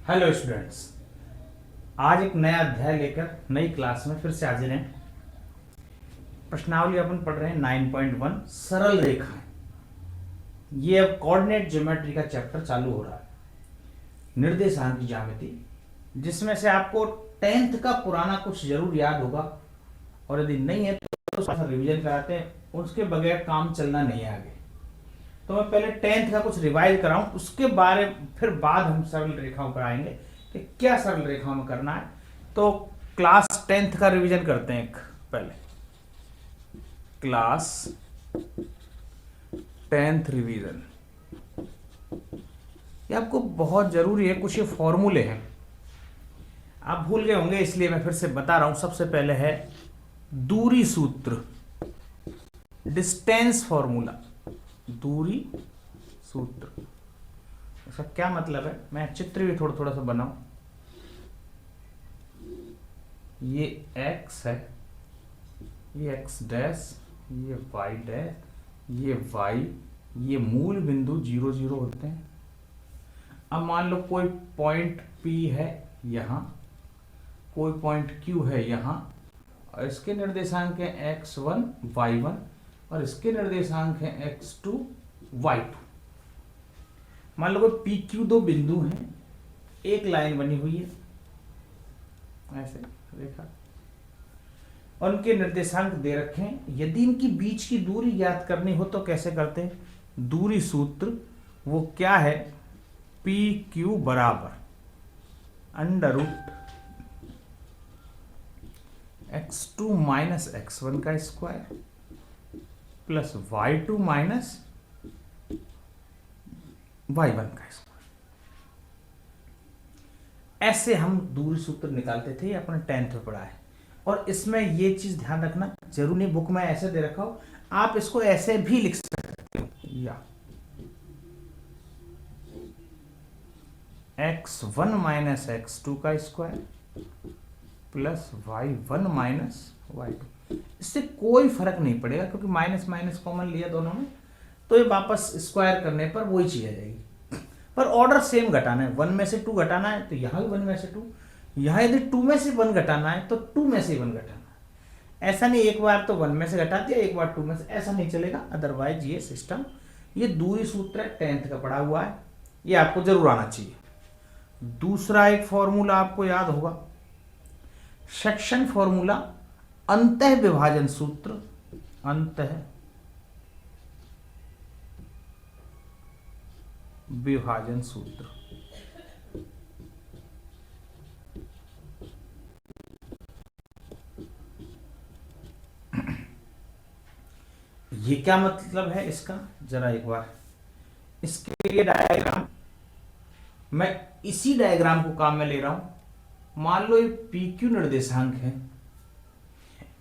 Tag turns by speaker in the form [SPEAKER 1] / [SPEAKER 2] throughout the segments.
[SPEAKER 1] Hello students, आज एक नया अध्याय लेकर नई क्लास में फिर से हाजिर हैं। प्रश्नावली अपन पढ़ रहे हैं 9.1 सरल रेखाएं। ये अब कोऑर्डिनेट ज्योमेट्री का चैप्टर चालू हो रहा है, निर्देशांक की ज्यामिति, जिसमें से आपको 10th का पुराना कुछ जरूर याद होगा, और यदि नहीं है तो थोड़ा सा रिवीजन कराते हैं, उसके बगैर काम चलना नहीं है आगे। तो मैं पहले 10th का कुछ रिवाइज कराऊं, उसके बारे फिर बाद हम सरल रेखाओं पर आएंगे कि क्या सरल रेखाओं में करना है। तो क्लास 10th का रिवीजन करते हैं। एक पहले क्लास 10th रिवीजन, ये आपको बहुत जरूरी है। कुछ ये फॉर्मूले हैं, आप भूल गए होंगे, इसलिए मैं फिर से बता रहा हूं। सबसे पहले है दूरी सूत्र, डिस्टेंस फॉर्मूला, दूरी सूत्र। इसका क्या मतलब है, मैं चित्र भी थोड़ा थोड़ा सा बनाऊं। ये x है, ये x डैश, ये y डैश, ये y, ये मूल बिंदु 0 0 होते हैं। अब मान लो कोई पॉइंट P है यहाँ, कोई पॉइंट Q है यहाँ, और इसके निर्देशांक है x1 y1, और इसके निर्देशांक है x2 y2। मान लो कोई PQ दो बिंदु हैं, एक लाइन बनी हुई है ऐसे रेखा, और उनके निर्देशांक दे रखे हैं। यदि इनकी बीच की दूरी ज्ञात करनी हो तो कैसे करते हैं? दूरी सूत्र वो क्या है, PQ बराबर under root x2 minus x1 का square plus y2 minus y1 का स्क्वायर। ऐसे हम दूरी सूत्र निकालते थे, अपने 10th में पढ़ा है। और इसमें ये चीज ध्यान रखना, जरूर नहीं बुक में ऐसे दे रखा हो, आप इसको ऐसे भी लिख सकते हो, या x1 माइनस x2 का square plus y1 minus y2। इससे कोई फर्क नहीं पड़ेगा, क्योंकि माइनस माइनस कॉमन लिया दोनों में, तो ये वापस स्क्वायर करने पर वही चीज आ जाएगी। पर ऑर्डर सेम घटाना है, 1 में से 2 घटाना है तो यहाँ भी 1 में से 2, यहाँ यदि 2 में से 1 घटाना है तो 2 में से 1 घटाना है। ऐसा नहीं एक बार तो 1 में से घटा दिया, एक बार 2 में से, ऐसा नहीं चलेगा। अदरवाइज ये सिस्टम, ये दूरी सूत्र है 10th का पढ़ा हुआ है, ये आपको जरूर आना चाहिए। दूसरा एक फॉर्मूला आपको याद होगा, सेक्शन फॉर्मूला, अंतः विभाजन सूत्र, अंतः विभाजन सूत्र। ये क्या मतलब है इसका, जरा एक बार इसके लिए डायग्राम, मैं इसी डायग्राम को काम में ले रहा हूं। मान लो ये PQ निर्देशांक है,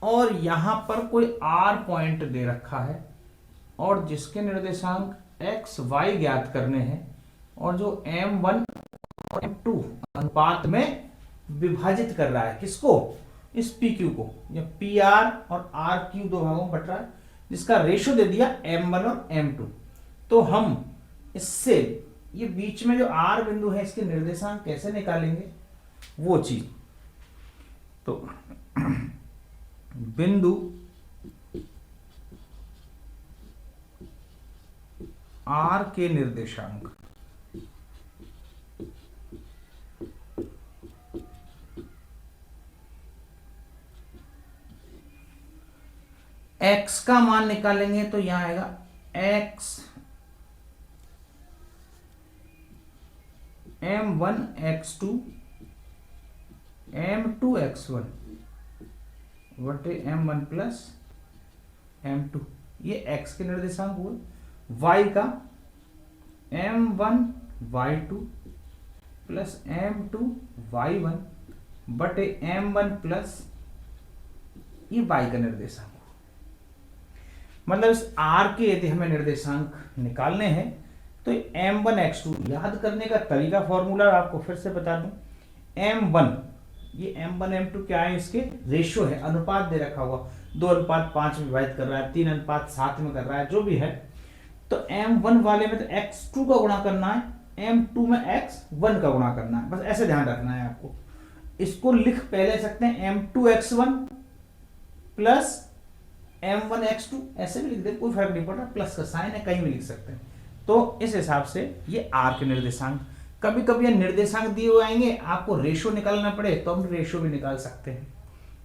[SPEAKER 1] और यहां पर कोई R पॉइंट दे रखा है, और जिसके निर्देशांक x y ज्ञात करने हैं, और जो m1 और m2 अनुपात में विभाजित कर रहा है, किसको? इस PQ को। या PR और RQ दो भागों में बट रहा है, जिसका रेशो दे दिया m1 और m2। तो हम इससे ये बीच में जो R बिंदु है, इसके निर्देशांक कैसे निकालेंगे, वो चीज। तो बिंदु R के निर्देशांक x का मान निकालेंगे तो यहां आएगा x m1 x2 m2 x1 बटे m1 प्लस m2, ये x के निर्देशांक हुए। y का m1 y2 plus m2 y1 बटे m1 प्लस ये y का निर्देशांक। मतलब इस R के यदि हमें निर्देशांक निकालने हैं तो m1 x2, याद करने का तरीका फॉर्मूला आपको फिर से बता दूं। m1, ये m1 m2 क्या है, इसके रेशियो है, अनुपात दे रखा हुआ, 2:5 में विभाजित कर रहा है, 3:7 में कर रहा है, जो भी है। तो m1 वाले में तो x2 का गुणा करना है, m2 में x1 का गुणा करना है, बस ऐसे ध्यान रखना है आपको। इसको लिख पहले सकते हैं m2x1 प्लस m1x2, ऐसे भी लिख दे, कोई फर्क नहीं पड़ रहा, प्लस का साइन है, कहीं भी लिख सकते हैं। तो इस हिसाब से ये r के निर्देशांक, कभी कभी ये निर्देशांक दिए हुए आएंगे, आपको रेशो निकालना पड़े तो हम रेशो भी निकाल सकते हैं।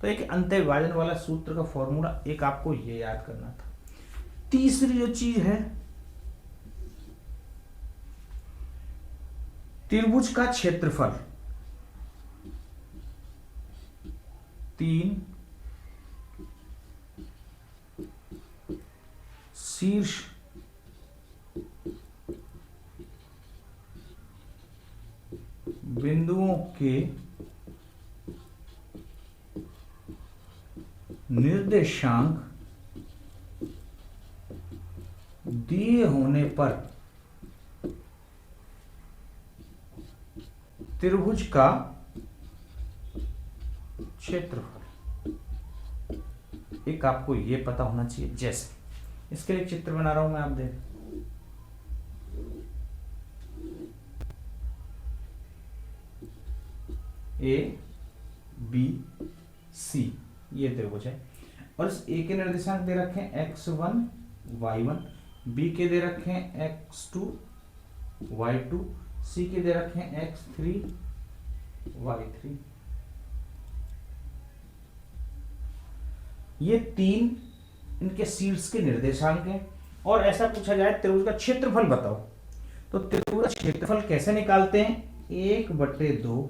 [SPEAKER 1] तो एक अंत्य विभाजन वाला सूत्र का फॉर्मूला एक आपको ये याद करना था। तीसरी जो चीज है, त्रिभुज का क्षेत्रफल, 3 शीर्ष बिंदुओं के निर्देशांक दिए होने पर त्रिभुज का क्षेत्रफल, एक आपको ये पता होना चाहिए। जैसे इसके लिए चित्र बना रहा हूं मैं, आप देख, ए बी सी, ये त्रिभुज है, और इस ए के निर्देशांक दे रखे हैं x1 y1, बी के दे रखे हैं x2 y2, सी के दे रखे हैं x3 y3। ये 3 इनके शीर्ष के निर्देशांक हैं। और ऐसा पूछा जाए त्रिभुज का क्षेत्रफल बताओ, तो त्रिभुज का क्षेत्रफल कैसे निकालते हैं, 1/2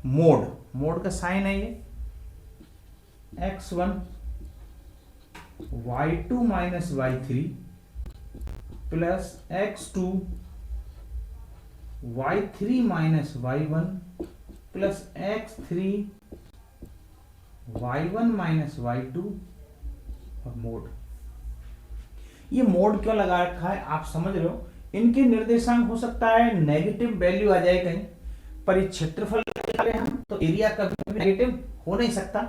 [SPEAKER 1] मोड, मोड का साइन है ये, x1 y2 minus y3 plus x2 y3 minus y1 plus x3 y1 minus y2 और मोड। ये मोड क्यों लगा रखा है आप समझ रहे हो, इनके निर्देशांक हो सकता है नेगेटिव वैल्यू आ जाए कहीं पर, ये क्षेत्रफल हम तो एरिया कभी भी नेगेटिव हो नहीं सकता,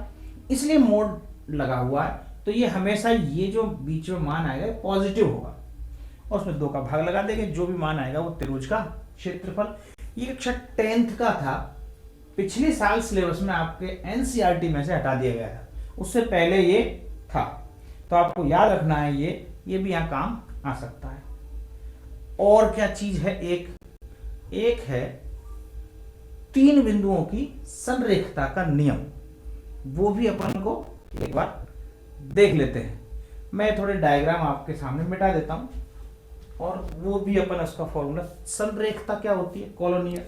[SPEAKER 1] इसलिए मोड लगा हुआ है। तो ये हमेशा ये जो बीच में मान आएगा पॉजिटिव होगा, और उसमें 2 का भाग लगा देंगे, जो भी मान आएगा वो त्रिभुज का क्षेत्रफल। ये कक्षा 10th का था, पिछले साल सिलेबस में आपके एनसीईआरटी में से हटा दिया गया था, उससे पहले ये था, तो आपको याद रखना है ये भी यहाँ काम आ सकता है। और क्या चीज है, एक है 3 बिंदुओं की संरेखता का नियम, वो भी अपन को एक बार देख लेते हैं। मैं थोड़े डायग्राम आपके सामने मिटा देता हूं, और वो भी अपन उसका फॉर्मूला, संरेखता क्या होती है, कॉलोनियल।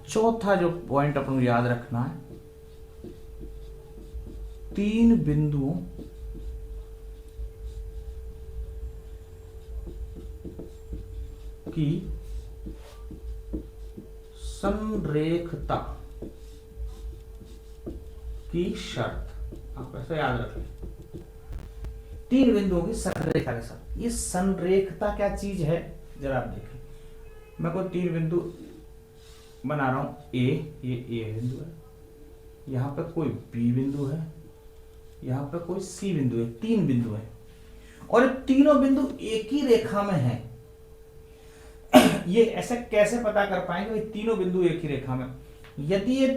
[SPEAKER 1] चौथा जो पॉइंट अपन को याद रखना है, 3 बिंदुओं की संरेखता की शर्त, आप ऐसा याद रखें, 3 बिंदुओं की संरेखता के साथ। ये संरेखता क्या चीज है जरा आप देखें, मैं कोई 3 बिंदु बना रहा हूं, ये ए बिंदु है, यहां पर कोई बी बिंदु है, यहां पर कोई सी बिंदु है, 3 बिंदु है, और ये तीनों बिंदु एक ही रेखा में हैं। ये ऐसे कैसे पता कर पाएंगे ये तीनों बिंदु एक ही रेखा में, यदि ये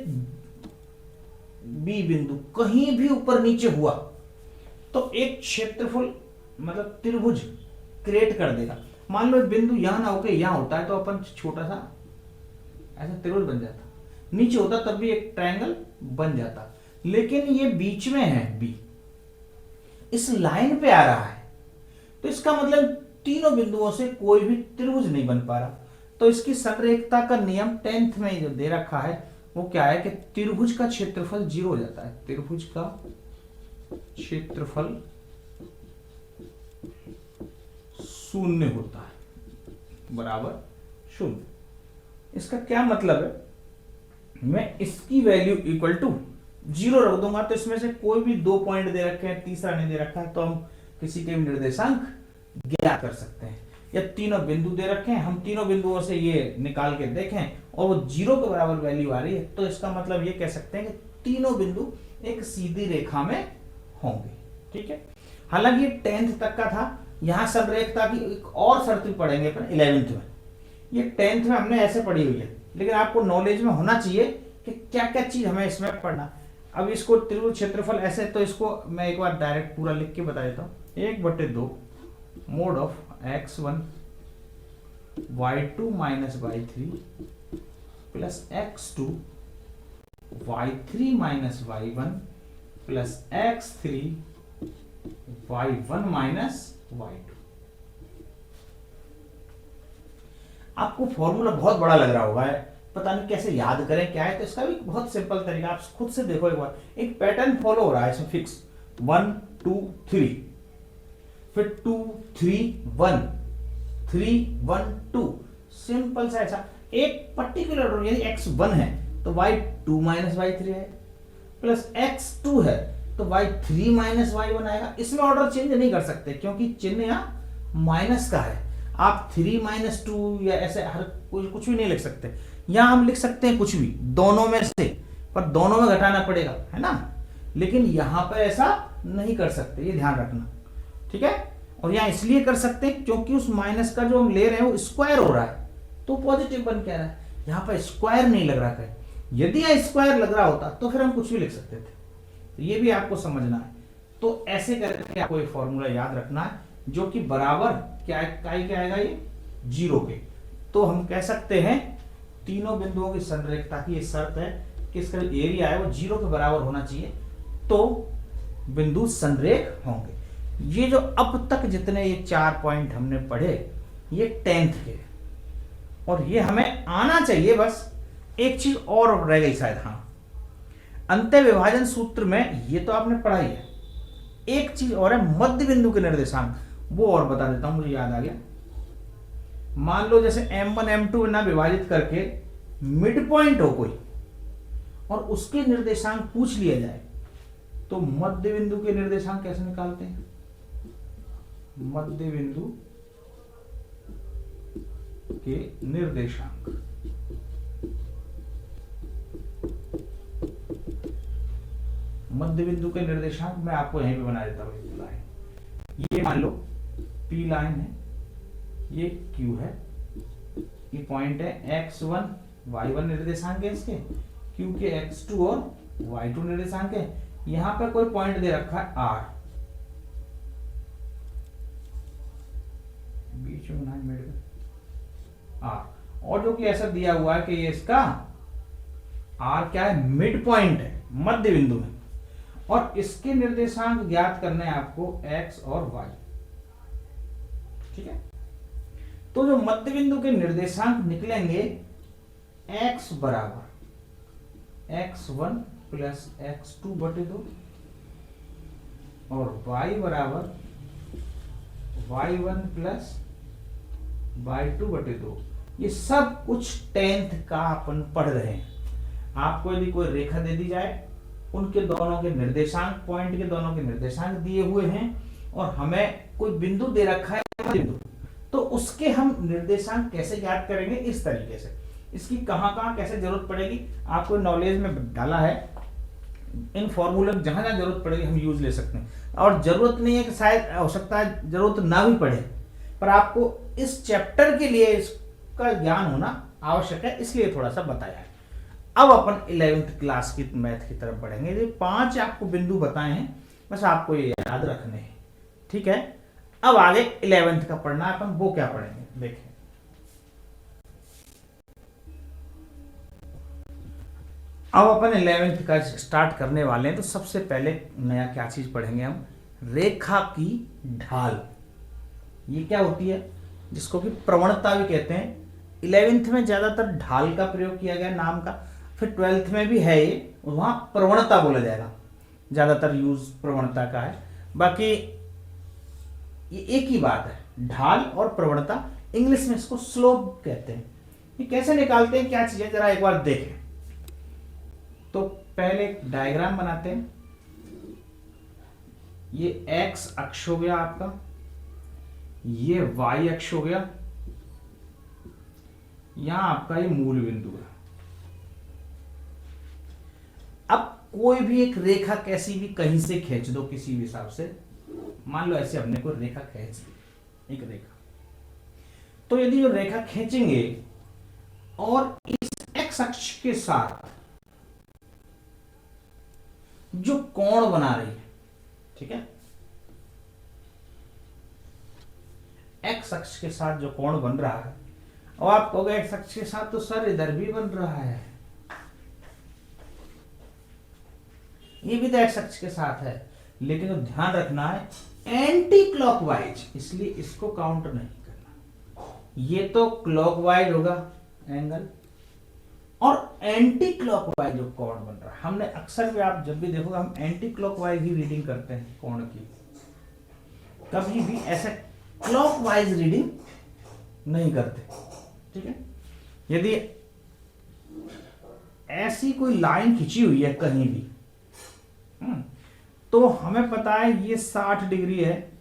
[SPEAKER 1] बी बिंदु कहीं भी ऊपर नीचे हुआ तो एक क्षेत्रफल मतलब त्रिभुज क्रिएट कर देगा। मान लो बिंदु यहां ना होकर यहां होता है तो अपन छोटा सा ऐसा त्रिभुज बन जाता, नीचे होता तब भी एक ट्रायंगल बन जाता, लेकिन ये बीच में है, बी इस लाइन पे आ रहा है, तो इसका मतलब तीनों बिंदुओं से कोई भी त्रिभुज नहीं बन पा रहा। तो इसकी संरेखता का नियम 10th में जो दे रखा है वो क्या है कि त्रिभुज का क्षेत्रफल 0 हो जाता है, त्रिभुज का क्षेत्रफल 0 होता है, बराबर 0। इसका क्या मतलब है, मैं इसकी वैल्यू इक्वल टू 0 रख दूंगा तो इसमें से कोई भी 2 पॉइंट दे रखे हैं, तीसरा नहीं दे रखा है, तो हम किसी के भी निर्देशांक ज्ञात कर सकते हैं। या तीनों बिंदु दे रखे हैं, हम तीनों बिंदुओं से ये निकाल के देखें और वो 0 के बराबर वैल्यू आ रही है, तो इसका मतलब ये कह सकते हैं कि तीनों बिंदु एक सीधी रेखा में होंगे। ठीक है, हालांकि ये 10th तक का था, यहां संरेखता की एक और शर्त भी पढ़ेंगे अपन 11th में। ये 10th में हमने ऐसे पढ़ी हुई है, लेकिन आपको नॉलेज में होना चाहिए कि क्या क्या चीज हमें इसमें पढ़ना। अब इसको त्रिभुज क्षेत्रफल ऐसे, तो इसको मैं एक बार डायरेक्ट पूरा लिख के बता देता हूँ। 1/2 mode of x1 y2 minus y3 plus x2 y3 minus y1 plus x3 y1 minus y2। आपको फॉर्मूला बहुत बड़ा लग रहा होगा, पता नहीं कैसे याद करें क्या है, तो इसका भी बहुत सिंपल तरीका, आप खुद से देखो एक बार। एक पैटर्न फॉलो हो रहा है इसमें फिक्स, 1 2 3, फिर 2 3 1 3 1 2, सिंपल सा ऐसा एक पर्टिकुलर, यानी x1 है तो y2 माइनस y3 है, प्लस x2 है तो y3 माइनस y1 आएगा। इसमें ऑर्डर चेंज नहीं कर सकते क्योंकि चिन्ह यहाँ माइनस का है। आप 3 माइनस 2 या ऐसे हर कुछ भी नहीं लिख सकते, यहां हम लिख सकते हैं कुछ भी दोनों में से, पर दोनों में घटाना पड़ेगा, है ना। लेकिन यहां पर ऐसा नहीं कर सकते, ये ध्यान रखना, ठीक है। और यहां इसलिए कर सकते हैं क्योंकि उस माइनस का जो हम ले रहे हैं वो स्क्वायर हो रहा है, तो पॉजिटिव बन के आ रहा है। यहां पर स्क्वायर नहीं लग रहा है, यदि यहां स्क्वायर लग रहा होता तो फिर हम कुछ भी लिख सकते थे, तो ये भी आपको समझना है। तो ऐसे करके आपको एक फॉर्मूला याद रखना है जो कि बराबर क्या आएगा, ये 0 के। तो हम कह सकते हैं तीनों बिंदुओं की संरेखता की ये शर्त है कि इसका एरिया है वो 0 के बराबर होना चाहिए, तो बिंदु संरेख होंगे। ये जो अब तक जितने ये 4 पॉइंट हमने पढ़े ये 10th के, और ये हमें आना चाहिए। बस एक चीज और रह गई शायद, हाँ, अंत्य विभाजन सूत्र में ये तो आपने पढ़ा ही है, एक चीज और है मध्य बिंदु के निर्देशांक, वो और बता देता हूं, मुझे याद आ गया। मान लो जैसे m1 m2 ना विभाजित करके मिड पॉइंट हो कोई और उसके निर्देशांक पूछ लिया जाए, तो मध्य बिंदु के निर्देशांक कैसे निकालते हैं? मध्य बिंदु के निर्देशांक, मध्य बिंदु के निर्देशांक मैं आपको यहीं पे बना देता हूं। ये मान लो P लाइन है, ये Q है, ये पॉइंट है x1 y1 निर्देशांक है इसके, Q के x2 और y2 निर्देशांक है। यहां पर कोई पॉइंट दे रखा है R, बीच में ना मिड में R, और जो कि ऐसा दिया हुआ है कि ये इसका R क्या है, मिड पॉइंट है मध्य बिंदु में, और इसके निर्देशांक ज्ञात करने हैं आपको x और y, ठीक है। तो जो मध्य बिंदु के निर्देशांक निकलेंगे x बराबर x1 प्लस x2/2 और y बराबर y1 प्लस y2/2। ये सब कुछ 10th का अपन पढ़ रहे हैं। आपको यदि कोई रेखा दे दी जाए, उनके दोनों के निर्देशांक, पॉइंट के दोनों के निर्देशांक दिए हुए हैं, और हमें कोई बिंदु दे रखा है बिंदु, तो उसके हम निर्देशांक कैसे ज्ञात करेंगे, इस तरीके से। इसकी कहां कहां कैसे जरूरत पड़ेगी आपको नॉलेज में डाला है। इन फॉर्मूले में जहां जहां जरूरत पड़ेगी हम यूज ले सकते हैं, और जरूरत नहीं है कि शायद हो सकता है जरूरत ना भी पड़े, पर आपको इस चैप्टर के लिए इसका ज्ञान होना आवश्यक है, इसलिए थोड़ा सा बताया है। अब अपन 11th क्लास की मैथ की तरफ बढ़ेंगे। ये 5 आपको बिंदु बताए हैं, बस आपको ये याद रखने हैं, ठीक है। अब आगे 11th का पढ़ना है अपन, वो क्या पढ़ेंगे देखें। अब अपन 11th का स्टार्ट करने वाले हैं, तो सबसे पहले नया क्या चीज पढ़ेंगे हम, रेखा की ढाल। ये क्या होती है, जिसको कि प्रवणता भी कहते हैं। 11th में ज्यादातर ढाल का प्रयोग किया गया नाम का, फिर 12th में भी है ये, वहां प्रवणता बोला जाएगा, ज्यादातर यूज प्रवणता का है। बाकी ये एक ही बात है, ढाल और प्रवणता। इंग्लिश में इसको स्लोप कहते हैं। ये कैसे निकालते हैं, क्या चीज है, जरा एक बार देखें। तो पहले एक डायग्राम बनाते हैं। ये x अक्ष हो गया आपका, ये वाई अक्ष हो गया, यहां आपका ये मूल बिंदु है। अब कोई भी एक रेखा कैसी भी कहीं से खींच दो किसी भी हिसाब से, मान लो ऐसे हमने कोई रेखा खींच दी, एक रेखा, तो यदि जो रेखा खींचेंगे और इस एक्स अक्ष के साथ जो कोण बना रही है, ठीक है, एक्स अक्ष के साथ जो कोण बन रहा है, और आप कहोगे एक्स अक्ष के साथ तो सर इधर भी बन रहा है, ये भी तो एक्स अक्ष के साथ है, लेकिन तो ध्यान रखना है एंटी क्लॉकवाइज, इसलिए इसको काउंट नहीं करना। ये तो क्लॉकवाइज होगा एंगल, और एंटी क्लॉकवाइज जो कोण बन रहा है, हमने अक्सर भी, आप जब भी देखोगे हम एंटी क्लॉकवाइज ही रीडिंग करते हैं कोण की, कभी भी ऐसे क्लॉकवाइज रीडिंग नहीं करते, ठीक है। यदि ऐसी कोई लाइन खींची हुई है कहीं भी, तो हमें पता है ये 60 डिग्री है,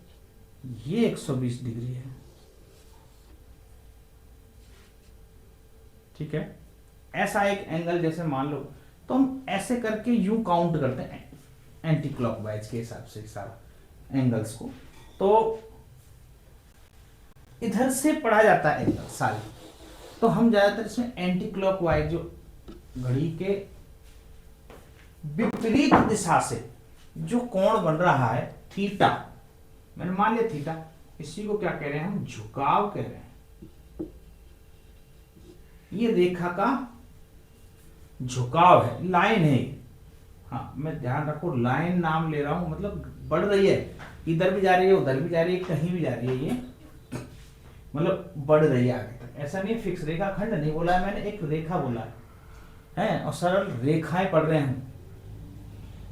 [SPEAKER 1] ये 120 डिग्री है, ठीक है। ऐसा एक एंगल जैसे मान लो, तो हम ऐसे करके यूं काउंट करते हैं एंटी क्लॉकवाइज के हिसाब से सारा एंगल्स को, तो इधर से पढ़ा जाता है एंगल सारे, तो हम ज्यादातर इसमें एंटी क्लॉकवाइज जो घड़ी के विपरीत दिशा से जो कोण बन रहा है थीटा, मैंने मान लिया थीटा, इसी को क्या कह रहे हैं हम, झुकाव कह रहे हैं। ये रेखा का झुकाव है, लाइन है, हाँ मैं ध्यान रखो लाइन नाम ले रहा हूं, मतलब बढ़ रही है, इधर भी जा रही है उधर भी जा रही है कहीं भी जा रही है, ये मतलब बढ़ रही है आगे तक, ऐसा नहीं फिक्स रेखा खंड नहीं बोला है मैंने, एक रेखा बोला है, और सरल रेखाएं पढ़ रहे हैं।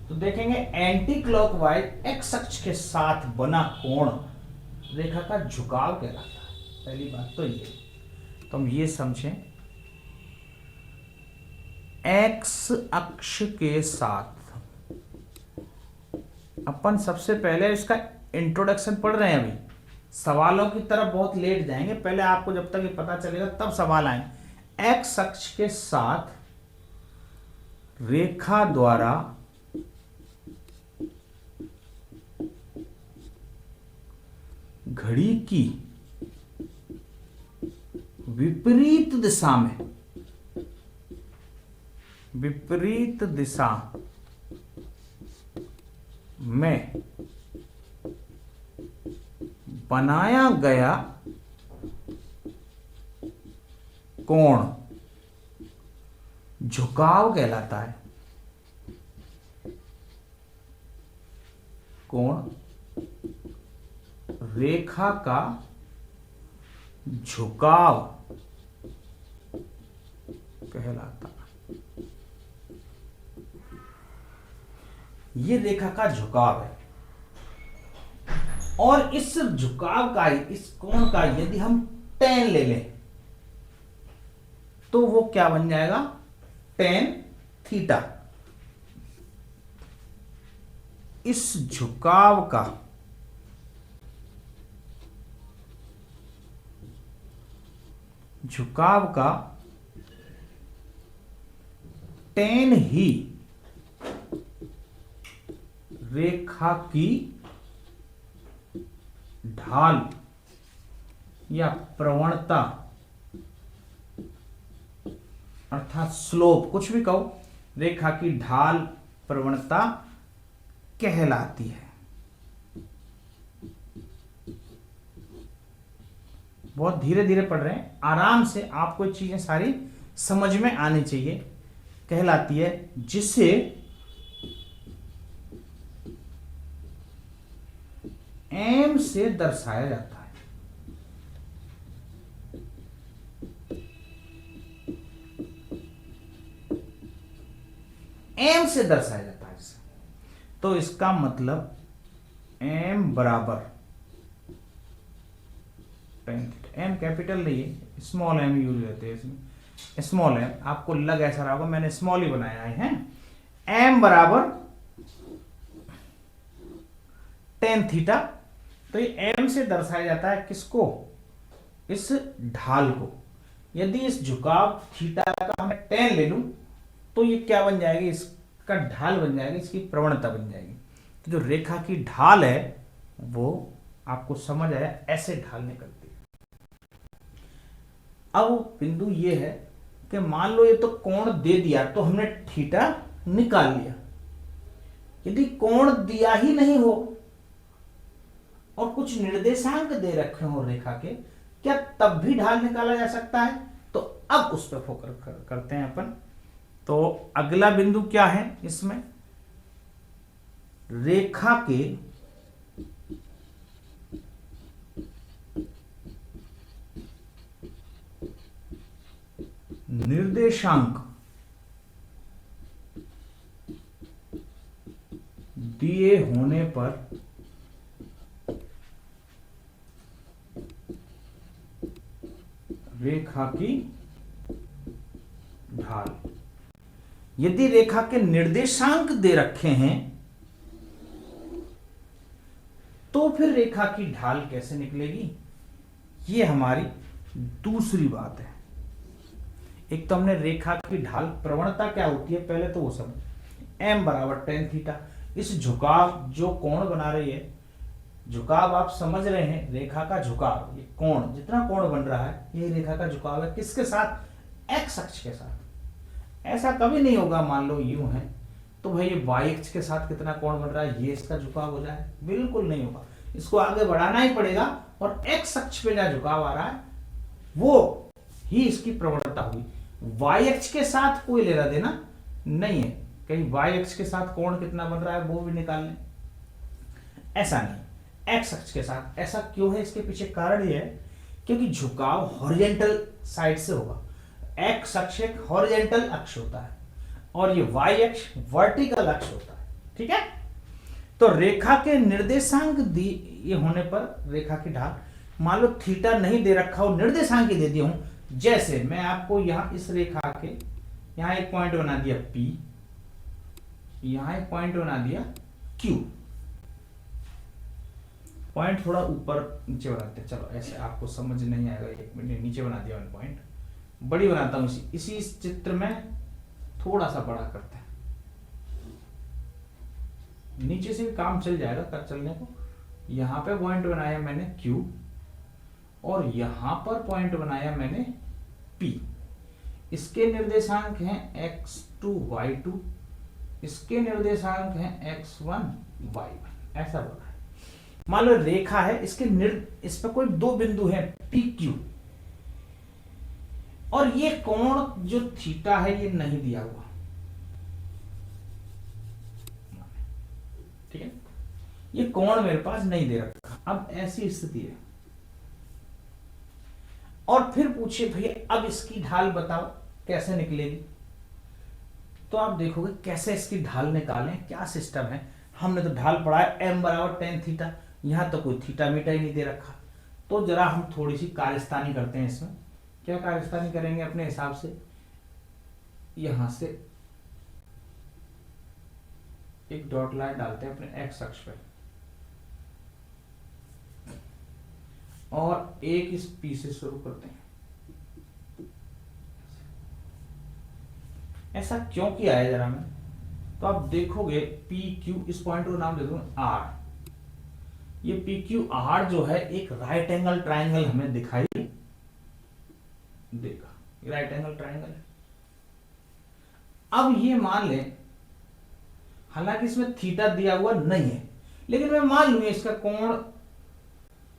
[SPEAKER 1] तो देखेंगे एंटी क्लॉकवाइज एक्स अक्ष के साथ बना कोण रेखा का झुकाव कहलाता है, पहली बात तो ये, तो हम ये समझें एक्स अक्ष के साथ, अपन सबसे पहले इसका इंट्रोडक्शन पढ़ रहे हैं, अभी सवालों की तरफ बहुत लेट जाएंगे, पहले आपको जब तक ये पता चलेगा तब सवाल आएंगे। एक्स अक्ष के साथ रेखा द्वारा घड़ी की विपरीत दिशा में, विपरीत दिशा में बनाया गया कोण झुकाव कहलाता है। कोण रेखा का झुकाव कहलाता है। ये रेखा का झुकाव है, और इस झुकाव का, इस कोण का यदि हम tan ले लें तो वो क्या बन जाएगा, tan थीटा। इस झुकाव का tan ही रेखा की ढाल या प्रवणता अर्थात स्लोप, कुछ भी कहो, रेखा की ढाल प्रवणता कहलाती है। बहुत धीरे धीरे पढ़ रहे हैं, आराम से, आपको चीजें सारी समझ में आनी चाहिए। कहलाती है जिसे एम से दर्शाया जाता है। एम से दर्शाया जाता है इसे, तो इसका मतलब एम बराबर tan थीटा। एम कैपिटल नहीं है, स्मॉल एम यूज रहते हैं इसमें, स्मॉल एम, आपको लग ऐसा रहा होगा मैंने स्मॉल ही बनाया है। एम बराबर tan थीटा तो ये m से दर्शाया जाता है किसको, इस ढाल को। यदि इस झुकाव थीटा का मैं tan ले लूं तो ये क्या बन जाएगी, इसका ढाल बन जाएगी, इसकी प्रवणता बन जाएगी। तो जो रेखा की ढाल है वो आपको समझ आया, ऐसे ढाल निकलती है। अब बिंदु ये है कि मान लो ये तो कोण दे दिया तो हमने थीटा निकाल लिया। यदि कोण दिया ही नहीं हो और कुछ निर्देशांक दे रखे हो रेखा के, क्या तब भी ढाल निकाला जा सकता है? तो अब उस पर फोकस करते हैं अपन। तो अगला बिंदु क्या है इसमें, रेखा के निर्देशांक दिए होने पर रेखा की ढाल। यदि रेखा के निर्देशांक दे रखे हैं तो फिर रेखा की ढाल कैसे निकलेगी, ये हमारी दूसरी बात है। एक तो हमने रेखा की ढाल प्रवणता क्या होती है पहले तो वो सब, m बराबर tan थीटा। इस झुकाव जो कोण बना रही है, झुकाव आप समझ रहे हैं, रेखा का झुकाव, ये कोण जितना कोण बन रहा है ये रेखा का झुकाव है, किसके साथ, x अक्ष के साथ। ऐसा कभी नहीं होगा मान लो यूं है तो भाई ये y अक्ष के साथ कितना कोण बन रहा है ये इसका झुकाव हो जाए, बिल्कुल नहीं होगा। इसको आगे बढ़ाना ही पड़ेगा और x अक्ष पे जो झुकाव आ रहा है वो ही इसकी प्रवणता हुई। y अक्ष के साथ कोई लेना देना नहीं है, कहीं y अक्ष के साथ कोण कितना बन रहा है वो भी निकाल लें, ऐसा नहीं। x अक्ष के साथ ऐसा क्यों है, इसके पीछे कारण ये है क्योंकि झुकाव हॉरिजॉन्टल साइड से होगा। x अक्ष एक हॉरिजॉन्टल अक्ष होता है और ये y अक्ष वर्टिकल अक्ष होता है, ठीक है। तो रेखा के निर्देशांक दिए होने पर रेखा की ढाल, मान लो थीटा नहीं दे रखा हो, निर्देशांक दे दिया हूं, जैसे मैं आपको यहां इस रेखा के यहां एक पॉइंट बना दिया P, यहां एक पॉइंट बना दिया Q। पॉइंट थोड़ा ऊपर नीचे बनाते हैं, चलो ऐसे आपको समझ नहीं आएगा, एक मिनट नीचे बना दिया मैंने पॉइंट, बड़ी बनाता हूं इसी चित्र में थोड़ा सा बड़ा करते हैं, नीचे से भी काम चल जाएगा कर चलने को। यहां पे पॉइंट बनाया मैंने Q और यहां पर पॉइंट बनाया मैंने P। इसके निर्देशांक हैं x2 y2, इसके निर्देशांक हैं x1 y1, ऐसा बोला है। मान लो रेखा है, इस पर कोई दो बिंदु है PQ और ये कोण जो थीटा है ये नहीं दिया हुआ, ठीक है, ये कोण मेरे पास नहीं दे रखा। अब ऐसी स्थिति है और फिर पूछिए भैया अब इसकी ढाल बताओ कैसे निकलेगी, तो आप देखोगे कैसे इसकी ढाल निकालें, क्या सिस्टम है। हमने तो ढाल पढ़ा है m बराबर tan थीटा, यहां तो कोई थीटा मीटा ही नहीं दे रखा। तो जरा हम थोड़ी सी कार्यस्तानी करते हैं इसमें। क्या कार्यस्तानी करेंगे अपने हिसाब से, यहां से एक डॉट लाइन डालते हैं अपने x अक्ष पे और एक इस P से शुरू करते हैं। ऐसा क्यों किया है जरा मैं, तो आप देखोगे PQ, इस पॉइंट को नाम दे दूंगा R। ये PQR जो है एक राइट एंगल ट्राइंगल हमें दिखाई देगा, ये राइट एंगल ट्राइंगल है। अब ये मान लें, हालांकि इसमें थीटा दिया हुआ नहीं है, लेकिन मैं मान लूंगा इसका कोण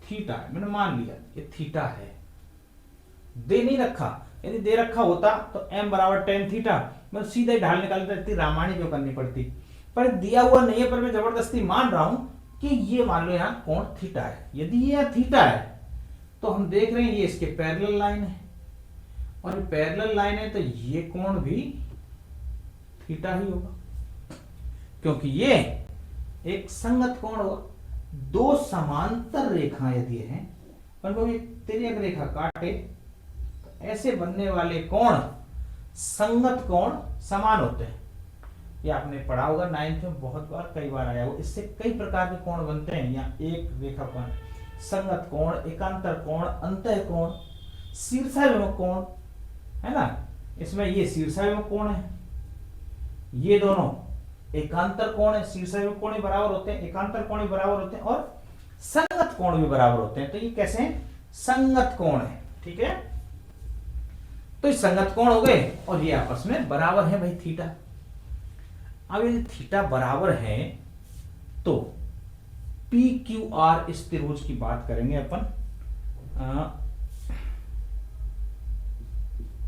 [SPEAKER 1] थीटा है, मैंने मान लिया ये थीटा है, दे नहीं रखा। यदि दे रखा होता तो m बराबर tan थीटा, मैं सीधा ही ढाल निकाल देती, रामायणी क्यों करनी पड़ती। पर दिया हुआ नहीं है, पर मैं जबरदस्ती मान रहा हूं कि ये मान लो यहाँ कोण थीटा है। यदि ये थीटा है तो हम देख रहे हैं ये इसके पैरेलल लाइन है और पैरेलल लाइन है तो ये कोण भी थीटा ही होगा, क्योंकि ये एक संगत कोण होगा। दो समांतर रेखा यदि हैं और वो एक तिर्यक रेखा काटे तो ऐसे बनने वाले कोण संगत कोण समान होते हैं। ये आपने पढ़ा होगा 9th में, बहुत बार कई बार आया हो। इससे कई प्रकार के कोण बनते हैं। यहाँ एक रेखाखंड, संगत कोण, एकांतर कोण, अंतः कोण, शीर्षाभिमुख कोण, है ना। इसमें ये शीर्षाभिमुख कोण है, ये दोनों एकांतर कोण है। शीर्षाभिमुख कोण भी बराबर होते हैं, एकांतर कोण भी बराबर होते हैं, और संगत कोण भी बराबर होते हैं। तो ये कैसे हैं? संगत कोण है, ठीक है। तो ये संगत कोण हो गए, और ये आपस में बराबर है भाई थीटा। अब यदि थीटा बराबर है तो पी क्यू आर इस त्रिभुज की बात करेंगे अपन।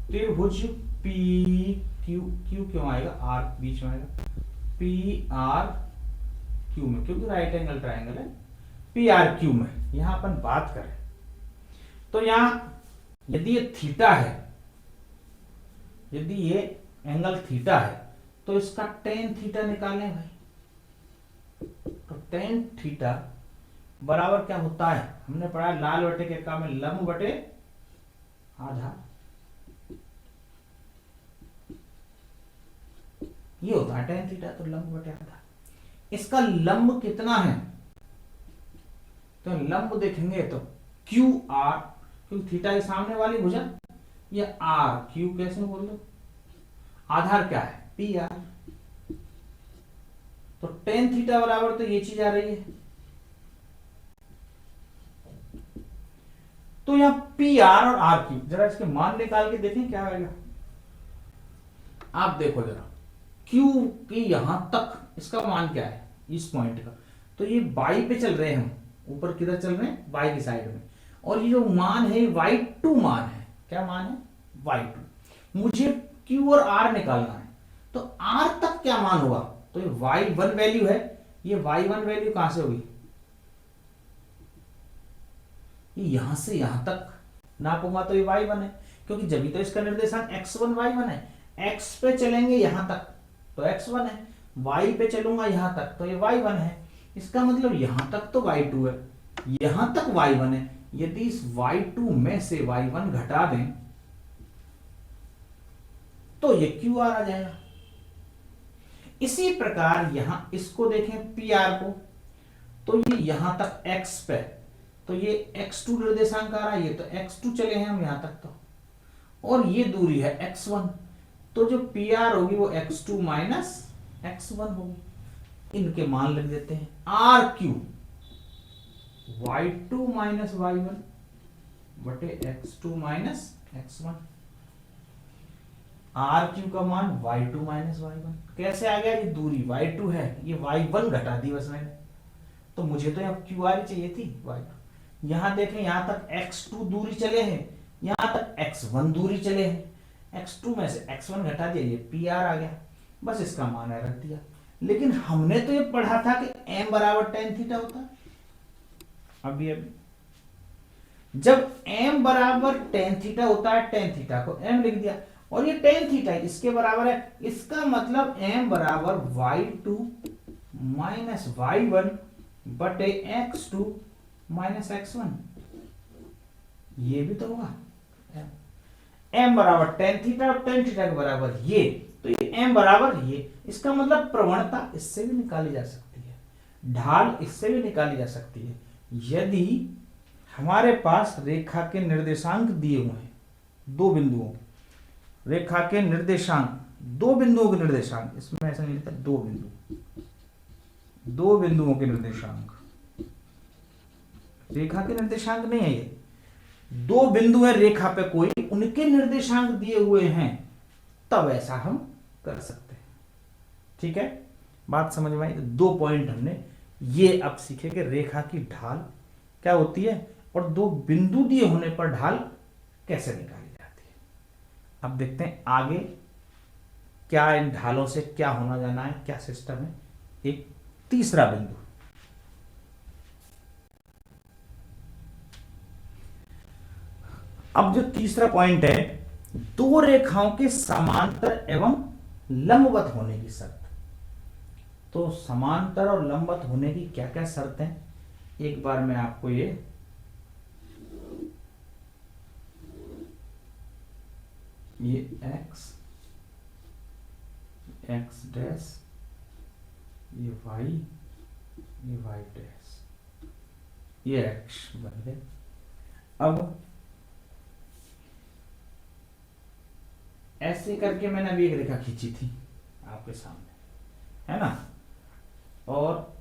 [SPEAKER 1] त्रिभुज पी क्यू, क्यू क्यों आएगा, आर बीच में आएगा, पी आर क्यू में, क्योंकि राइट एंगल ट्राइंगल है, पी आर क्यू में यहां अपन बात करें तो यहां यदि ये थीटा है, यदि ये एंगल थीटा है, तो इसका टेन थीटा निकालें भाई। तो टेन थीटा बराबर क्या होता है, हमने पढ़ा लाल बटे के का में लंब बटे आधा, ये होता है टेन थीटा, तो लंब बटे आधा। इसका लंब कितना है, तो लंब देखेंगे तो क्यू आर, क्योंकि थीटा के सामने वाली भुजा, ये आर क्यू कैसे बोल दो, आधार क्या है पी आर। तो टेन थीटा बराबर तो ये चीज आ रही है। तो यहां पी आर और आर क्यू, जरा इसके मान निकाल के देखें क्या आएगा। आप देखो जरा, क्यू की यहां तक इसका मान क्या है इस पॉइंट का, तो ये बाई पे चल रहे हैं हम, ऊपर किधर चल रहे हैं, बाई की साइड में, और ये जो मान है y2 मान है, क्या मान है y2। मुझे q और r निकालना है, तो r तक क्या मान होगा, तो ये y1 वैल्यू है, ये y1 वैल्यू कहां से होगी, यहां से यहां तक नापूंगा तो ये y1 है, क्योंकि जब तो इसका निर्देशांक x1 y1 है, x पे चलेंगे यहां तक तो x1 है, y पे चलूंगा यहां तक तो ये y1 है। इसका मतलब यहां तक तो y2 है, यहां तक y1 है। यदि इस y2 में से y1 घटा दें तो ये QR आ जाएगा। इसी प्रकार यहां इसको देखें PR को, तो ये यहां तक x पे, तो ये x2 निर्देशांक आ रहा है, ये तो x2 चले हैं हम यहां तक तो, और ये दूरी है x1, तो जो PR होगी वो x2 माइनस x1 होगी। इनके मान लिख देते हैं, RQ y2 माइनस y1 बटे x2 माइनस x1, RQ का मान y2 माइनस y1। कैसे आ गया, ये दूरी y2 है, ये y1 घटा दी बस मैंने, तो मुझे तो यहाँ QR ही चाहिए थी y2। यहां देखें, यहां तक x2 दूरी चले हैं, यहां तक x1 दूरी चले हैं, x2 में से x1 घटा दिया, ये PR आ गया, बस इसका मान है रख दिया। लेकिन हमने तो ये पढ़ा था कि m बराबर tan थीटा होता है। अभी जब m बराबर tan थीटा होता है, tan थीटा को m लिख दिया, और ये tan थीटा इसके बराबर है, इसका मतलब m बराबर y2 माइनस y1 बटे x2 माइनस x1, ये भी तो होगा। m बराबर tan थीटा और tan थीटा के बराबर ये, तो ये m बराबर ये, इसका मतलब प्रवणता इससे भी निकाली जा सकती है, ढाल इससे भी निकाली जा सकती है। यदि हमारे पास रेखा के निर्देशांक दिए हुए हैं, दो बिंदुओं, रेखा के निर्देशांक, दो बिंदुओं के निर्देशांक, इसमें ऐसा नहीं लिखा, दो बिंदु, दो बिंदुओं के निर्देशांक, रेखा के निर्देशांक नहीं है ये, दो बिंदु है रेखा पे कोई, उनके निर्देशांक दिए हुए हैं, तब ऐसा हम कर सकते हैं। ठीक है, बात समझ में आई। दो पॉइंट हमने ये अब सीखे कि रेखा की ढाल क्या होती है, और दो बिंदु दिए होने पर ढाल कैसे निकाली जाती है। अब देखते हैं आगे क्या इन ढालों से क्या होना जाना है, क्या सिस्टम है। एक तीसरा बिंदु, अब जो तीसरा पॉइंट है, दो रेखाओं के समांतर एवं लंबवत होने की शर्त। तो समांतर और लंबवत होने की क्या क्या शर्त है, एक बार मैं आपको ये x एक्स डैश, ये वाई, ये वाई डैश, ये एक्स बन गए। अब ऐसे करके मैंने अभी एक रेखा खींची थी आपके सामने, है ना, और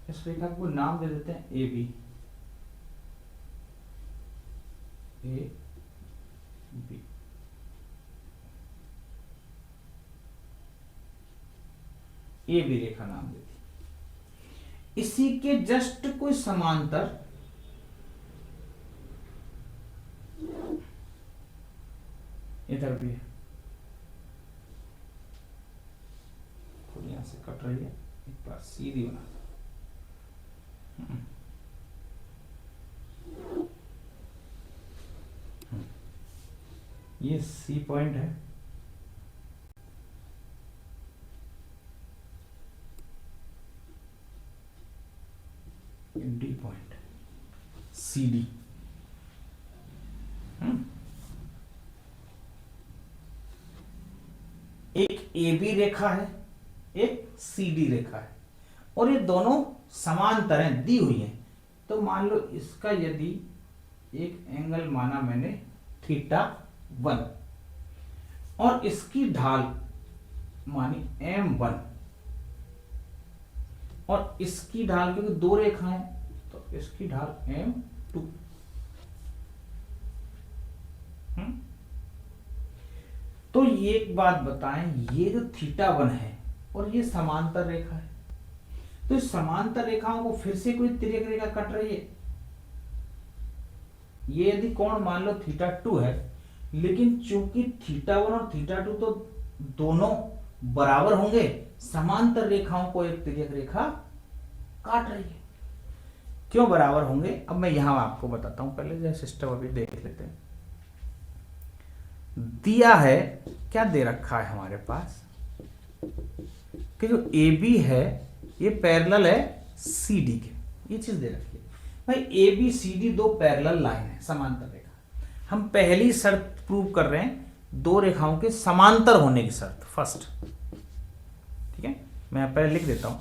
[SPEAKER 1] इस रेखा को नाम दे देते हैं A B, A B. A B रेखा नाम दे दी। इसी के जस्ट कोई समांतर इधर भी है, थोड़ी यहां से कट रही है, एक बार सीधी बना। ये सी पॉइंट है, डी पॉइंट, सी डी। एक ए बी रेखा है, एक सी डी रेखा है, और ये दोनों समांतर हैं, दी हुई हैं। तो मान लो इसका यदि एक एंगल माना मैंने θ1 और इसकी ढाल मानी m1 और इसकी ढाल, क्योंकि दो रेखाएं तो इसकी ढाल m2। तो ये एक बात बताएं, ये जो θ1 है और ये समांतर रेखा है, तो इस समांतर रेखाओं को फिर से कोई तिर्यक रेखा कट रही है। ये यदि कोण मान लो θ2 है, लेकिन चूंकि θ1 और θ2 तो दोनों बराबर होंगे, समांतर रेखाओं को एक तिर्यक रेखा काट रही है। क्यों बराबर होंगे, अब मैं यहां आपको बताता हूं, पहले जो सिस्टम अभी देख लेते हैं। दिया है, क्या दे रखा है हमारे पास कि जो ए बी है ये पैरेलल है सी डी के, ये चीज दे रखी है भाई। ए बी सी डी दो पैरेलल लाइन है, समांतर रेखा। हम पहली शर्त प्रूव कर रहे हैं, दो रेखाओं के समांतर होने की शर्त फर्स्ट। ठीक है, मैं पहले लिख देता हूं,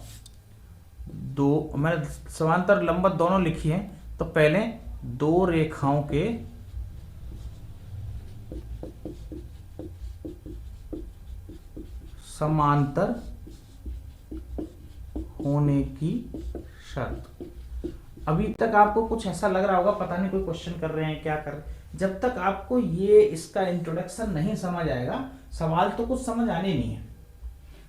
[SPEAKER 1] दो, मैंने समांतर लंबवत दोनों लिखी है, तो पहले दो रेखाओं के समांतर होने की शर्त। अभी तक आपको कुछ ऐसा लग रहा होगा, पता नहीं कोई क्वेश्चन कर रहे हैं क्या कर रहे हैं। जब तक आपको ये इसका इंट्रोडक्शन नहीं समझ आएगा, सवाल तो कुछ समझ आने नहीं है।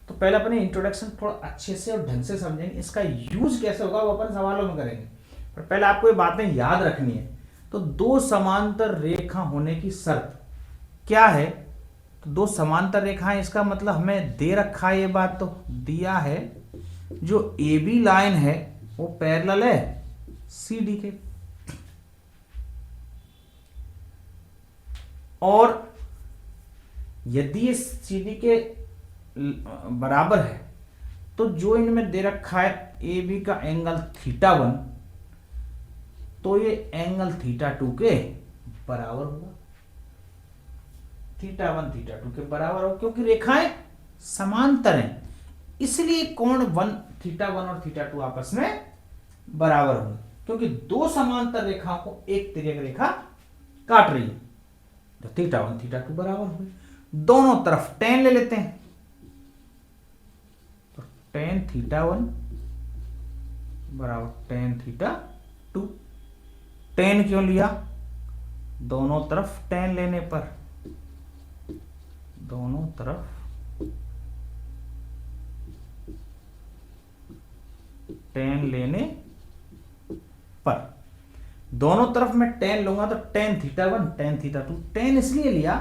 [SPEAKER 1] तो पहले अपने इंट्रोडक्शन थोड़ा अच्छे से और ढंग से समझेंगे, इसका यूज कैसे होगा वो अपन सवालों में करेंगे, पर पहले आपको ये बातें याद रखनी है। तो दो समांतर रेखा होने की शर्त क्या है, तो दो समांतर रेखाएं, इसका मतलब हमें दे रखा है, ये बात तो दिया है, जो ए बी लाइन है वो पैरेलल है सी डी के, और यदि ये सी डी के बराबर है तो जो इनमें दे रखा है ए बी का एंगल θ1, तो ये एंगल θ2 के बराबर होगा। θ1 θ2 के बराबर हो, क्योंकि रेखाएं समांतर हैं, इसलिए कोण θ1 और θ2 आपस में बराबर होंगे, क्योंकि दो समांतर रेखाओं को एक तिर्यक रेखा काट रही है। तो θ1 θ2 बराबर हुए। दोनों तरफ tan ले लेते हैं, तो tan θ1 बराबर tan θ2। tan क्यों लिया, दोनों तरफ tan लेने पर, दोनों तरफ tan लेने पर, दोनों तरफ मैं tan लूंगा तो tan θ1 tan θ2। tan इसलिए लिया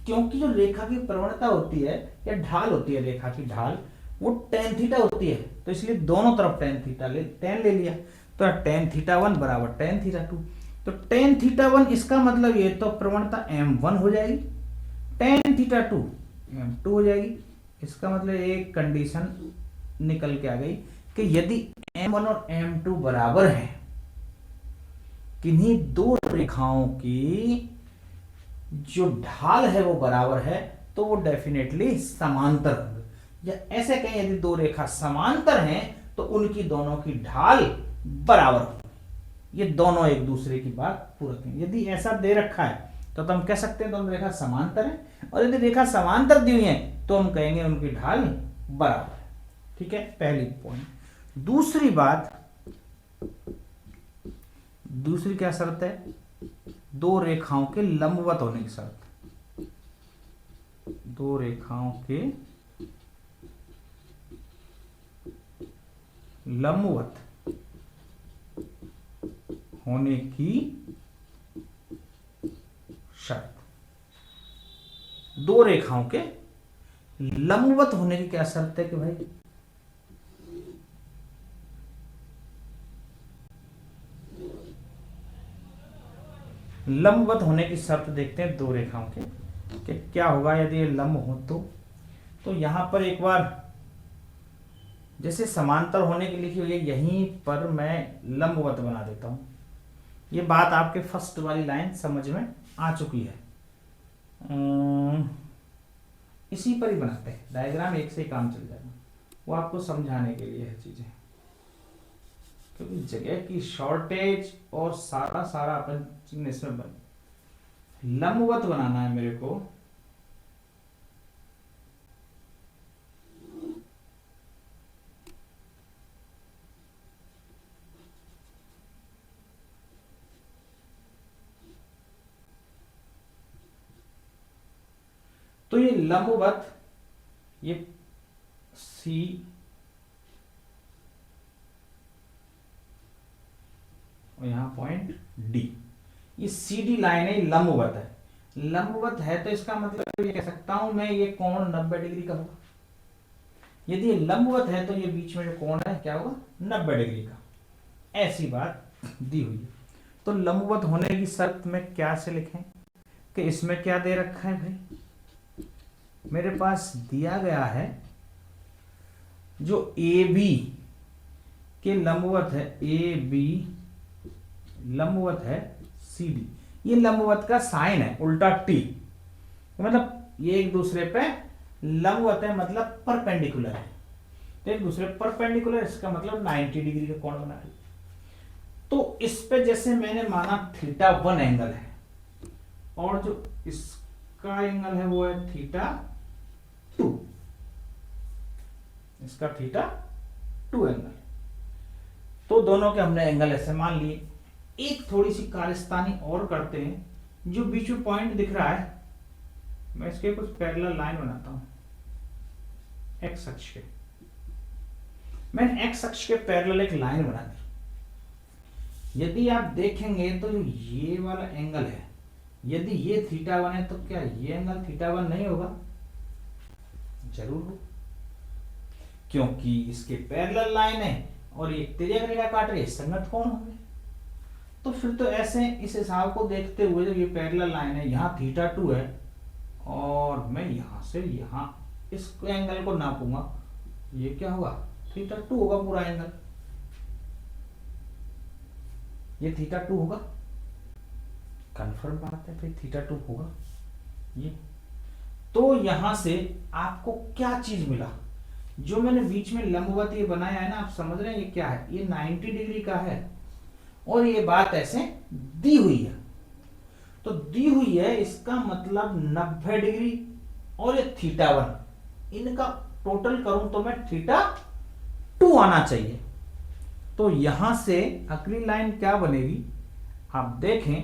[SPEAKER 1] क्योंकि जो रेखा की प्रवणता होती है या ढाल होती है, रेखा की ढाल वो tan थीटा होती है, तो इसलिए दोनों तरफ tan ले लिया, तो tan θ1 बराबर tan θ2। तो tan θ1 इसका मतलब ये तो प्रवणता m1 हो जाएगी, tan θ2 m2 हो जाएगी। इसका मतलब एक कंडीशन निकल के आ गई कि यदि m1 और m2 बराबर हैं, किन्हीं दो रेखाओं की जो ढाल है वो बराबर है, तो वो डेफिनेटली समांतर होंगे। या ऐसे कहें यदि दो रेखा समांतर हैं तो उनकी दोनों की ढाल बराबर हो, ये दोनों एक दूसरे की बात पूरक हैं। यदि ऐसा दे रखा है तो हम कह सकते हैं दोनों रेखा समांतर है, और यदि रेखा समांतर दी हुई है तो हम कहेंगे उनकी ढाल बराबर है। ठीक है, पहली पॉइंट। दूसरी बात, दूसरी क्या शर्त है? दो रेखाओं के लंबवत होने की शर्त। दो रेखाओं के लंबवत होने की शर्त। दो रेखाओं के लंबवत होने की क्या शर्त है कि भाई लंबवत होने की शर्त देखते हैं दो रेखाओं के कि क्या होगा यदि ये लंब हो तो यहां पर एक बार जैसे समांतर होने की लिखी हुई है यहीं पर मैं लंबवत बना देता हूं। ये बात आपके फर्स्ट वाली लाइन समझ में आ चुकी है। इसी पर ही बनाते हैं डायग्राम, एक से ही काम चल जाएगा। वो आपको समझाने के लिए है चीजें, क्योंकि जगह की शॉर्टेज और सारा अपन इसमें लंबवत बनाना है मेरे को। तो ये लंबवत, ये सी और यहां पॉइंट डी, ये सी डी लाइन है, लंबवत है। लंबवत है तो इसका मतलब ये कह सकता हूं मैं ये कोण 90 डिग्री का होगा। यदि ये लंबवत है तो ये बीच में जो कोण है क्या होगा? 90 डिग्री का। ऐसी बात दी हुई है। तो लंबवत होने की शर्त में क्या से लिखें कि इसमें क्या दे रखा है भाई? मेरे पास दिया गया है जो ए बी के लंबवत है, ए बी लंबवत है सी डी। ये लंबवत का साइन है उल्टा टी, मतलब ये एक दूसरे पे लंबवत है, मतलब परपेंडिकुलर है। तो एक दूसरे परपेंडिकुलर, इसका मतलब 90 डिग्री का कोण बना रही। तो इस पे जैसे मैंने माना θ1 एंगल है, और जो इसका एंगल है वो है θ2, इसका θ2 एंगल। तो दोनों के हमने एंगल ऐसे मान लिए। एक थोड़ी सी कारस्तानी और करते हैं, जो बीच में पॉइंट दिख रहा है मैं इसके कुछ पैरेलल लाइन बनाता हूं एक्स अक्ष के। मैंने एक्स अक्ष के पैरेलल एक लाइन बना दी। यदि आप देखेंगे तो ये वाला एंगल है, यदि ये θ1 है तो क्या ये एंगल θ1 नहीं होगा? जरूर हो, क्योंकि इसके पैरेलल लाइन है और ये तिर्यक रेखा काट रही है, संगत कोण होंगे। तो फिर तो ऐसे इस हिसाब को देखते हुए जब ये पैरेलल लाइन है, यहाँ θ2 है और मैं यहां से यहां इस एंगल को नापूंगा, ये क्या होगा? θ2 होगा पूरा एंगल, ये θ2 होगा। कंफर्म बात है, फिर θ2 होगा ये। तो यहां से आपको क्या चीज मिला? जो मैंने बीच में लंबवत ये बनाया है ना, आप समझ रहे हैं ये क्या है? ये 90 डिग्री का है और ये बात ऐसे दी हुई है। तो दी हुई है इसका मतलब 90 डिग्री और ये θ1, इनका टोटल करूं तो मैं θ2 आना चाहिए। तो यहां से अगली लाइन क्या बनेगी? आप देखें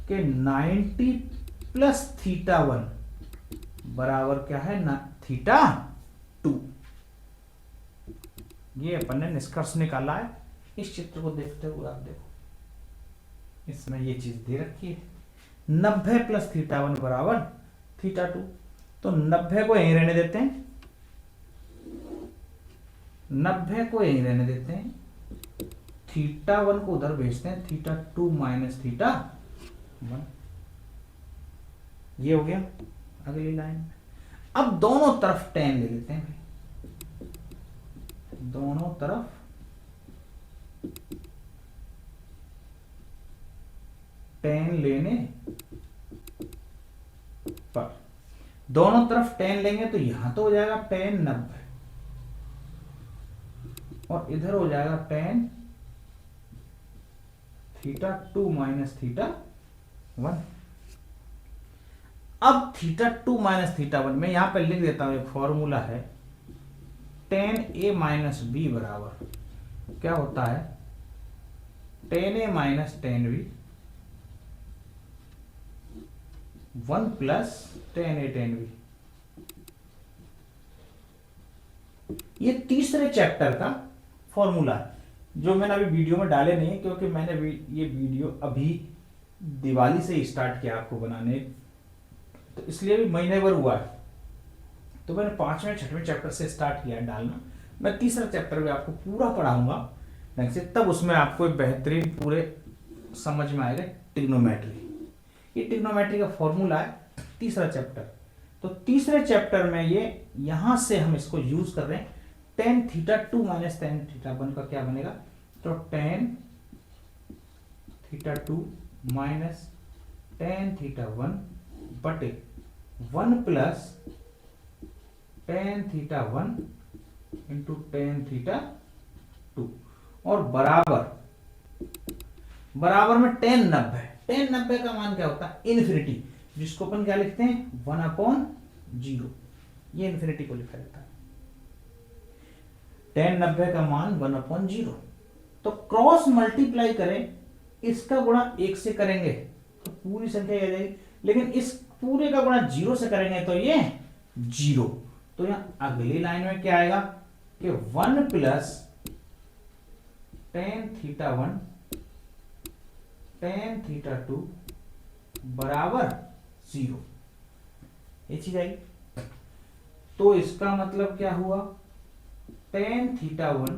[SPEAKER 1] कि 90 प्लस θ1 बराबर क्या है ना? θ2। ये अपन ने निष्कर्ष निकाला है। इस चित्र को देखते हुए आप देखो, इसमें ये चीज दे रखी है 90 प्लस θ1 बराबर θ2। तो 90 को यहीं रहने देते हैं, 90 को यहीं रहने देते हैं, θ1 को उधर भेजते हैं, θ2 माइनस θ1। ये हो गया अगली लाइन। अब दोनों तरफ tan ले लेते हैं भाई, दोनों तरफ tan लेने पर दोनों तरफ टेन लेंगे तो यहां तो हो जाएगा टेन 90 और इधर हो जाएगा टेन थीटा 2 माइनस थीटा 1। अब थीटा 2 माइनस थीटा 1 मैं यहां पर लिख देता हूं, एक फॉर्मूला है टेन ए माइनस बी बराबर क्या होता है ten a minus ten b 1 plus ten a ten b. ये तीसरे चैप्टर का फॉर्मूला है जो मैंने अभी वीडियो में डाले नहीं है, क्योंकि मैंने ये वीडियो अभी दिवाली से स्टार्ट किया आपको बनाने, तो इसलिए भी महीने भर हुआ है। तो मैंने 5वें 6वें चैप्टर से स्टार्ट किया है डालना। मैं तीसरा चैप्टर भी आपको पूरा पढ़ाऊंगा ढंग से, तब उसमें आपको बेहतरीन पूरे समझ में आएगा ट्रिग्नोमेट्री। ये ट्रिग्नोमेट्री का फॉर्मूला है तीसरा चैप्टर। तो तीसरे चैप्टर में ये यहां से हम इसको यूज कर रहे हैं। Tan theta 2 minus tan theta 1 का क्या बनेगा, तो tan theta 2 minus tan theta 1 बटे 1 plus tan theta 1 into tan theta 2 और बराबर में टेन 90। टेन 90 का मान क्या होता है इन्फिनिटी, जिसको अपन क्या लिखते हैं 1/0। ये इन्फिनिटी को लिखा जाता है। टेन 90 का मान 1/0। तो क्रॉस मल्टीप्लाई करें, इसका गुणा 1 से करेंगे तो पूरी संख्या आ जाएगी, लेकिन इस पूरे का गुणा 0 से करेंगे तो ये 0। तो यहां अगली लाइन में क्या आएगा कि 1 plus tan theta 1 tan theta 2 बराबर 0। ये चीज आई। तो इसका मतलब क्या हुआ, टेन थीटा 1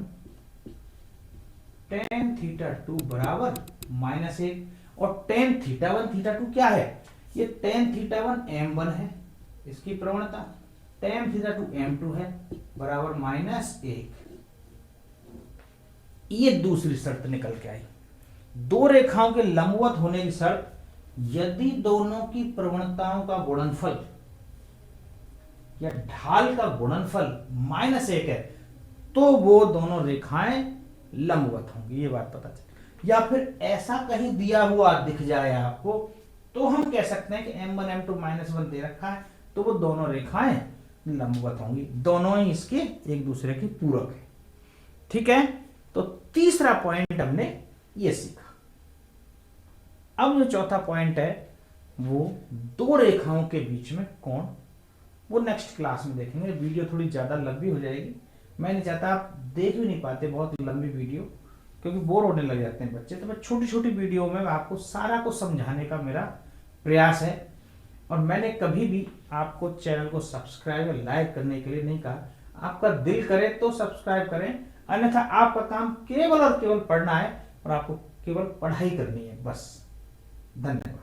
[SPEAKER 1] टेन थीटा 2 बराबर -1 और टेन थीटा 1 थीटा 2 क्या है, ये टेन थीटा 1 m1 है, इसकी प्रवणता टेन थीटा 2 m2 है बराबर -1। ये दूसरी शर्त निकल के आई। दो रेखाओं के लंबवत होने की शर्त, यदि दोनों की प्रवणताओं का गुणनफल या ढाल का गुणनफल -1 है तो वो दोनों रेखाएं लंबवत होंगी। ये बात पता चले। या फिर ऐसा कहीं दिया हुआ दिख जाए आपको तो हम कह सकते हैं कि m1 m2 -1 दे रखा है तो वो दोनों रेखाएं लंबवत होंगी, दोनों ही इसके एक दूसरे के पूरक है। ठीक है, तो तीसरा पॉइंट हमने ये सीखा। अब जो चौथा पॉइंट है वो दो रेखाओं के बीच में कोण, वो नेक्स्ट क्लास में देखेंगे। वीडियो थोड़ी ज्यादा लंबी हो जाएगी, मैं नहीं चाहता आप देख भी नहीं पाते बहुत लंबी वीडियो, क्योंकि बोर होने लग जाते हैं बच्चे। तो मैं छोटी छोटी वीडियो में आपको सारा को समझाने का मेरा प्रयास है। और मैंने कभी भी आपको चैनल को सब्सक्राइब या लाइक करने के लिए नहीं कहा। आपका दिल करे तो सब्सक्राइब करें, अन्यथा आपका काम केवल और केवल पढ़ना है और आपको केवल पढ़ाई करनी है बस। धन्यवाद।